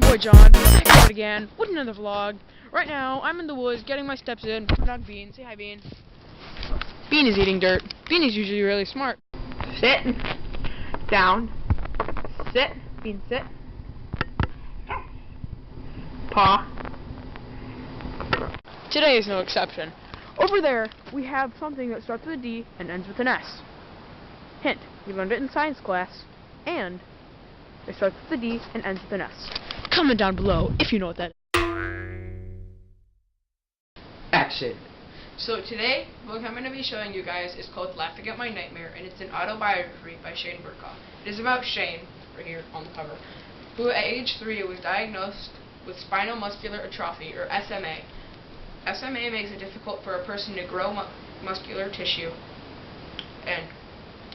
boy John, back at it again with another vlog. Right now, I'm in the woods getting my steps in with my dog Bean. Say hi, Bean. Bean is eating dirt. Bean is usually really smart. Sit. Down. Sit. Bean, sit. Paw. Today is no exception. Over there, we have something that starts with a D and ends with an S. Hint, you learned it in science class, and it starts with a D and ends with an S. Comment down below if you know what that is. Action. So today, the book I'm going to be showing you guys is called Laughing at My Nightmare, and it's an autobiography by Shane Burkoff. It is about Shane, right here on the cover, who at age 3 was diagnosed with spinal muscular atrophy, or SMA. SMA makes it difficult for a person to grow muscular tissue, and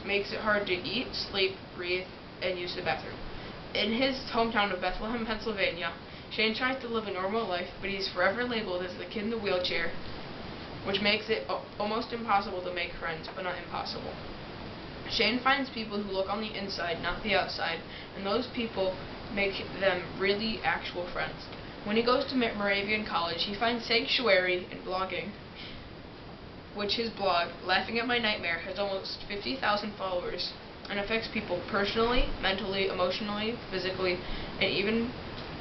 makes it hard to eat, sleep, breathe, and use the bathroom. In his hometown of Bethlehem, Pennsylvania, Shane tries to live a normal life, but he's forever labeled as the kid in the wheelchair, which makes it almost impossible to make friends, but not impossible. Shane finds people who look on the inside, not the outside, and those people make them really actual friends. When he goes to Moravian College, he finds sanctuary in blogging, which his blog, Laughing at My Nightmare, has almost 50,000 followers and affects people personally, mentally, emotionally, physically, and even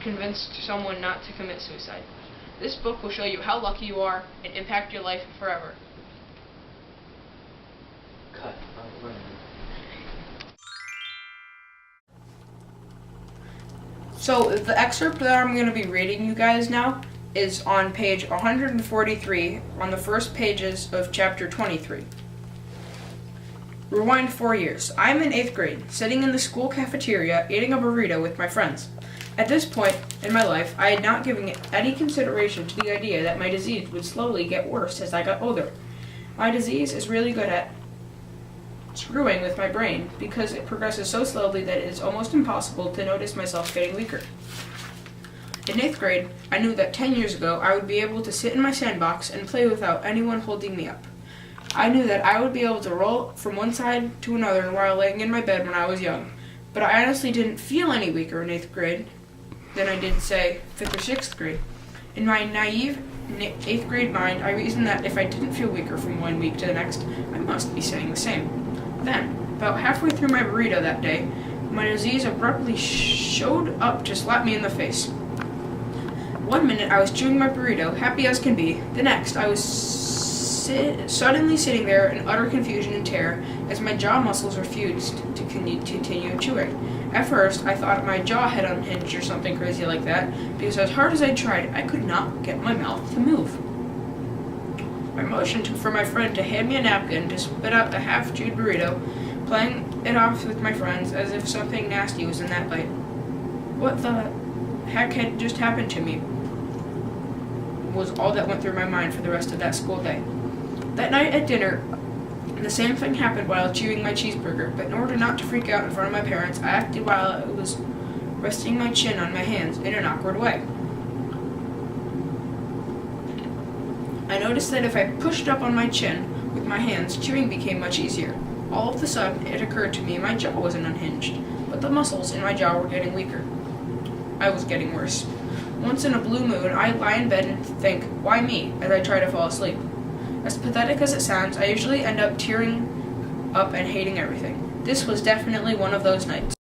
convinced someone not to commit suicide. This book will show you how lucky you are and impact your life forever. Cut. So the excerpt that I'm going to be reading you guys now is on page 143 on the first pages of chapter 23. Rewind 4 years. I'm in 8th grade, sitting in the school cafeteria eating a burrito with my friends. At this point in my life, I had not given any consideration to the idea that my disease would slowly get worse as I got older. My disease is really good at screwing with my brain because it progresses so slowly that it is almost impossible to notice myself getting weaker. In 8th grade, I knew that 10 years ago I would be able to sit in my sandbox and play without anyone holding me up. I knew that I would be able to roll from one side to another while laying in my bed when I was young, but I honestly didn't feel any weaker in 8th grade than I did, say, 5th or 6th grade. In my naive 8th grade mind, I reasoned that if I didn't feel weaker from one week to the next, I must be saying the same. Then, about halfway through my burrito that day, my disease abruptly showed up to slap me in the face. One minute I was chewing my burrito, happy as can be. The next, I was suddenly sitting there in utter confusion and terror as my jaw muscles refused to continue chewing. At first, I thought my jaw had unhinged or something crazy like that, because as hard as I tried, I could not get my mouth to move. I motioned for my friend to hand me a napkin to spit out the half-chewed burrito, playing it off with my friends as if something nasty was in that bite. What the heck had just happened to me was all that went through my mind for the rest of that school day. That night at dinner, the same thing happened while chewing my cheeseburger, but in order not to freak out in front of my parents, I acted while I was resting my chin on my hands in an awkward way. I noticed that if I pushed up on my chin with my hands, chewing became much easier. All of a sudden, it occurred to me my jaw wasn't unhinged, but the muscles in my jaw were getting weaker. I was getting worse. Once in a blue moon, I'd lie in bed and think, why me, as I try to fall asleep. As pathetic as it sounds, I usually end up tearing up and hating everything. This was definitely one of those nights.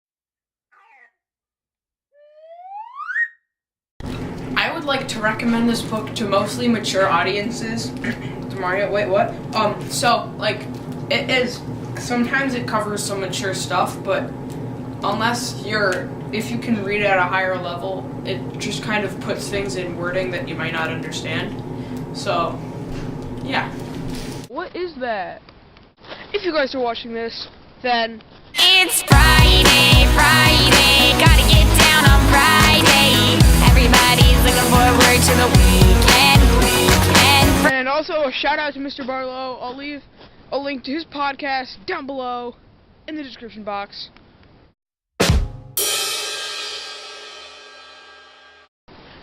I would like to recommend this book to mostly mature audiences. Mario, wait, what? It is, sometimes it covers some mature stuff, but if you can read it at a higher level, it just kind of puts things in wording that you might not understand. So, yeah. What is that? If you guys are watching this, then it's Friday, gotta get down on Friday. Everybody's looking forward to the weekend. And also a shout out to Mr. Barlow. I'll leave a link to his podcast down below in the description box.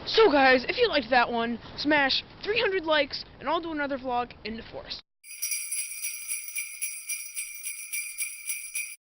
So guys, if you liked that one, smash 300 likes and I'll do another vlog in the forest.